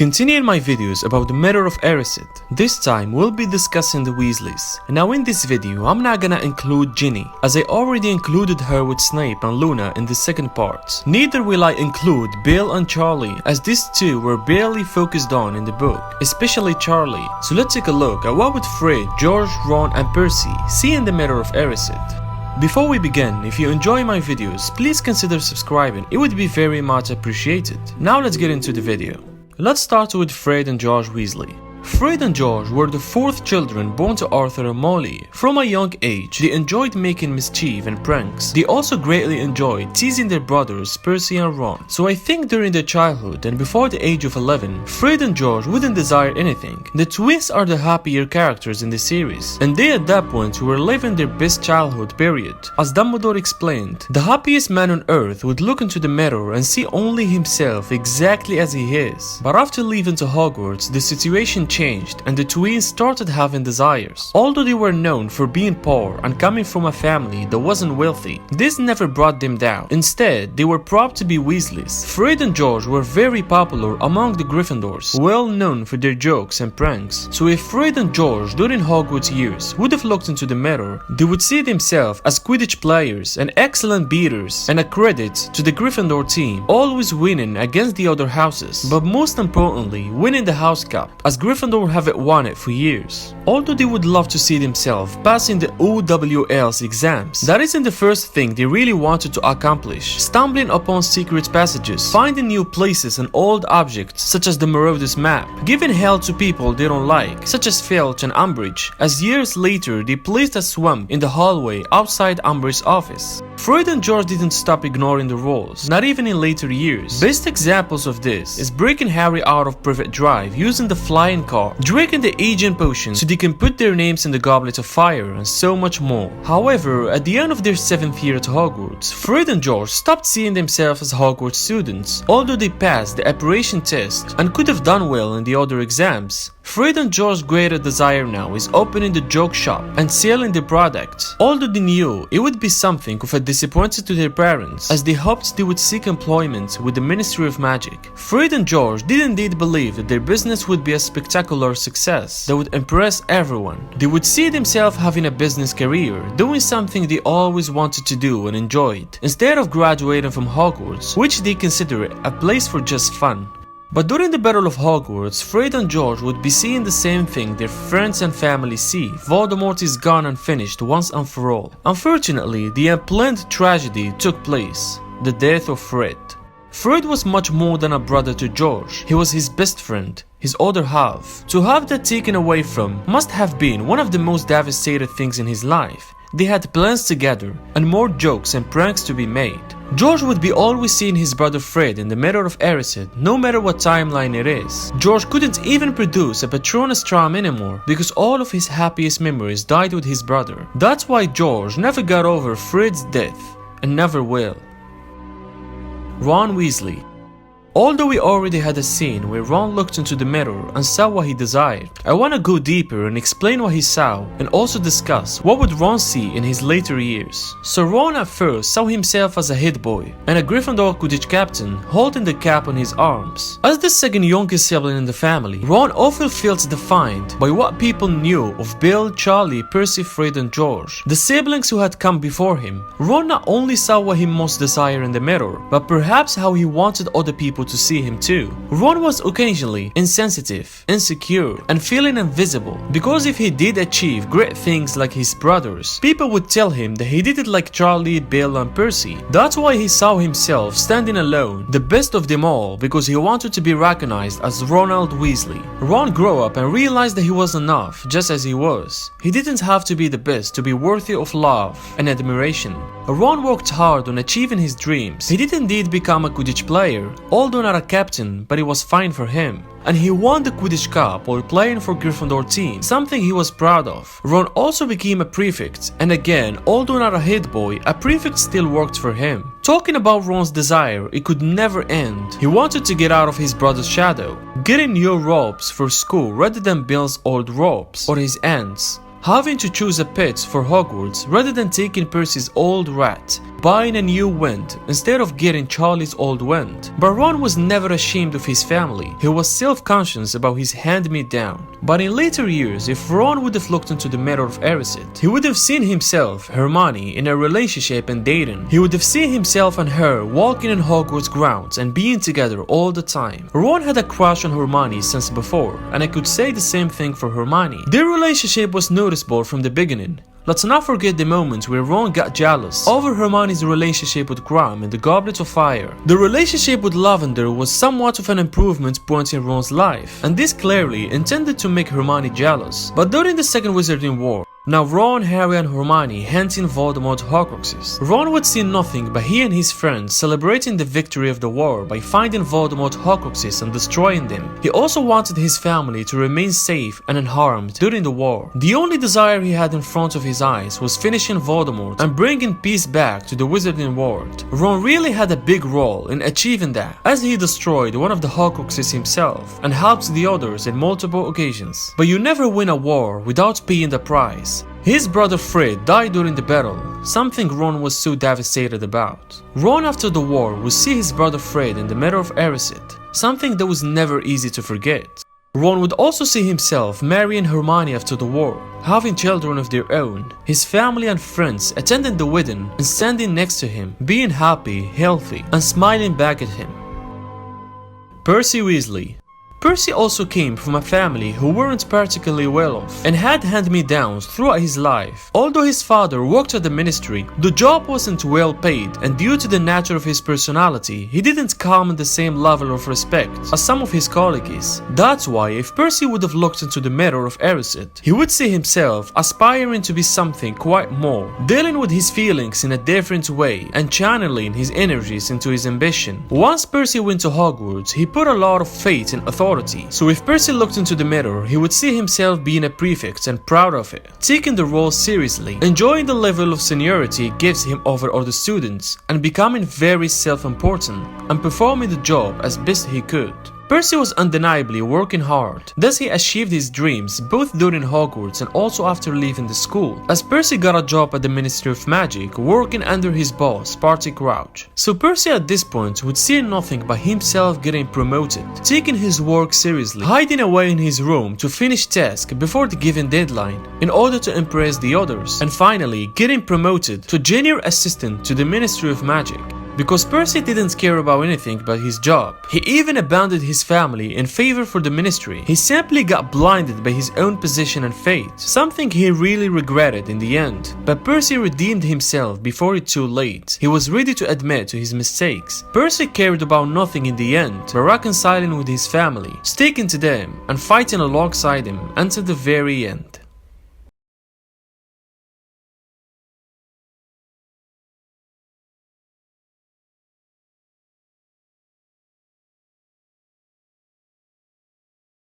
Continuing my videos about the Mirror of Erised, this time we'll be discussing the Weasleys. Now in this video I'm not gonna include Ginny, as I already included her with Snape and Luna in the second part. Neither will I include Bill and Charlie, as these two were barely focused on in the book, especially Charlie. So let's take a look at what would Fred, George, Ron and Percy see in the Mirror of Erised. Before we begin, if you enjoy my videos, please consider subscribing, it would be very much appreciated. Now let's get into the video. Let's start with Fred and George Weasley. Fred and George were the fourth children born to Arthur and Molly. From a young age, they enjoyed making mischief and pranks. They also greatly enjoyed teasing their brothers Percy and Ron. So I think during their childhood and before the age of 11, Fred and George wouldn't desire anything. The twins are the happier characters in the series, and they at that point were living their best childhood period. As Dumbledore explained, the happiest man on earth would look into the mirror and see only himself exactly as he is. But after leaving to Hogwarts, the situation changed and the twins started having desires. Although they were known for being poor and coming from a family that wasn't wealthy, this never brought them down. Instead, they were proud to be Weasleys. Fred and George were very popular among the Gryffindors, well known for their jokes and pranks. So if Fred and George during Hogwarts years would have looked into the mirror, they would see themselves as Quidditch players and excellent beaters, and a credit to the Gryffindor team, always winning against the other houses, but most importantly winning the House Cup, as Gryffindor haven't won it for years. Although they would love to see themselves passing the OWL's exams, that isn't the first thing they really wanted to accomplish. Stumbling upon secret passages, finding new places and old objects such as the Marauders map, giving hell to people they don't like, such as Filch and Umbridge, as years later they placed a swamp in the hallway outside Umbridge's office. Fred and George didn't stop ignoring the rules, not even in later years. Best examples of this is breaking Harry out of Privet Drive using the flying car, drinking the agent potion so they can put their names in the Goblet of Fire, and so much more. However, at the end of their 7th year at Hogwarts, Fred and George stopped seeing themselves as Hogwarts students. Although they passed the apparition test and could have done well in the other exams, Fred and George's greater desire now is opening the joke shop and selling the product. Although they knew it would be something of a disappointment to their parents, as they hoped they would seek employment with the Ministry of Magic. Fred and George did indeed believe that their business would be a spectacular success that would impress everyone. They would see themselves having a business career, doing something they always wanted to do and enjoyed, instead of graduating from Hogwarts, which they considered a place for just fun. But during the Battle of Hogwarts, Fred and George would be seeing the same thing their friends and family see. Voldemort is gone and finished once and for all. Unfortunately, the unplanned tragedy took place, the death of Fred. Fred was much more than a brother to George. He was his best friend, his other half. To have that taken away from must have been one of the most devastating things in his life. They had plans together and more jokes and pranks to be made. George would be always seeing his brother Fred in the Mirror of Erised, no matter what timeline it is. George couldn't even produce a Patronus charm anymore because all of his happiest memories died with his brother. That's why George never got over Fred's death, and never will. Ron Weasley. Although we already had a scene where Ron looked into the mirror and saw what he desired, I wanna go deeper and explain what he saw and also discuss what would Ron see in his later years. So Ron at first saw himself as a head boy and a Gryffindor Quidditch captain holding the cap on his arms. As the second youngest sibling in the family, Ron often felt defined by what people knew of Bill, Charlie, Percy, Fred and George, the siblings who had come before him. Ron not only saw what he most desired in the mirror, but perhaps how he wanted other people to see him too. Ron was occasionally insensitive, insecure, and feeling invisible, because if he did achieve great things like his brothers, people would tell him that he did it like Charlie, Bill, and Percy. That's why he saw himself standing alone, the best of them all, because he wanted to be recognized as Ronald Weasley. Ron grew up and realized that he was enough just as he was. He didn't have to be the best to be worthy of love and admiration. Ron worked hard on achieving his dreams. He did indeed become a Quidditch player, although not a captain, but it was fine for him. And he won the Quidditch Cup while playing for Gryffindor team, something he was proud of. Ron also became a prefect, and again, although not a head boy, a prefect still worked for him. Talking about Ron's desire, it could never end. He wanted to get out of his brother's shadow, getting new robes for school rather than Bill's old robes, or his aunt's. Having to choose a pet for Hogwarts rather than taking Percy's old rat, buying a new wind instead of getting Charlie's old wind. But Ron was never ashamed of his family. He was self-conscious about his hand-me-down. But in later years, if Ron would have looked into the Mirror of Erised, he would have seen himself, Hermione, in a relationship and dating. He would have seen himself and her walking in Hogwarts grounds and being together all the time. Ron had a crush on Hermione since before, and I could say the same thing for Hermione. Their relationship was noticeable from the beginning. Let's not forget the moment where Ron got jealous over Hermione's relationship with Krum in the Goblet of Fire. The relationship with Lavender was somewhat of an improvement point in Ron's life, and this clearly intended to make Hermione jealous. But during the Second Wizarding War, now Ron, Harry and Hermione hunting Voldemort Horcruxes. Ron would see nothing but he and his friends celebrating the victory of the war by finding Voldemort Horcruxes and destroying them. He also wanted his family to remain safe and unharmed during the war. The only desire he had in front of his eyes was finishing Voldemort and bringing peace back to the Wizarding world. Ron really had a big role in achieving that, as he destroyed one of the Horcruxes himself and helped the others in multiple occasions. But you never win a war without paying the price. His brother Fred died during the battle, something Ron was so devastated about. Ron after the war would see his brother Fred in the Mirror of Erised, something that was never easy to forget. Ron would also see himself marrying Hermione after the war, having children of their own, his family and friends attending the wedding and standing next to him, being happy, healthy, and smiling back at him. Percy Weasley. Percy also came from a family who weren't particularly well off and had hand-me-downs throughout his life. Although his father worked at the ministry, the job wasn't well paid, and due to the nature of his personality, he didn't command the same level of respect as some of his colleagues. That's why if Percy would have looked into the Mirror of Erised, he would see himself aspiring to be something quite more, dealing with his feelings in a different way and channeling his energies into his ambition. Once Percy went to Hogwarts, he put a lot of faith in authority. So if Percy looked into the mirror, he would see himself being a prefect and proud of it, taking the role seriously, enjoying the level of seniority it gives him over other students, and becoming very self-important and performing the job as best he could. Percy was undeniably working hard, thus he achieved his dreams both during Hogwarts and also after leaving the school, as Percy got a job at the Ministry of Magic working under his boss, Barty Crouch. So Percy at this point would see nothing but himself getting promoted, taking his work seriously, hiding away in his room to finish tasks before the given deadline in order to impress the others, and finally getting promoted to junior assistant to the Ministry of Magic. Because Percy didn't care about anything but his job, he even abandoned his family in favor for the ministry. He simply got blinded by his own position and fate, something he really regretted in the end. But Percy redeemed himself before it's too late. He was ready to admit to his mistakes. Percy cared about nothing in the end but reconciling with his family, sticking to them and fighting alongside them until the very end.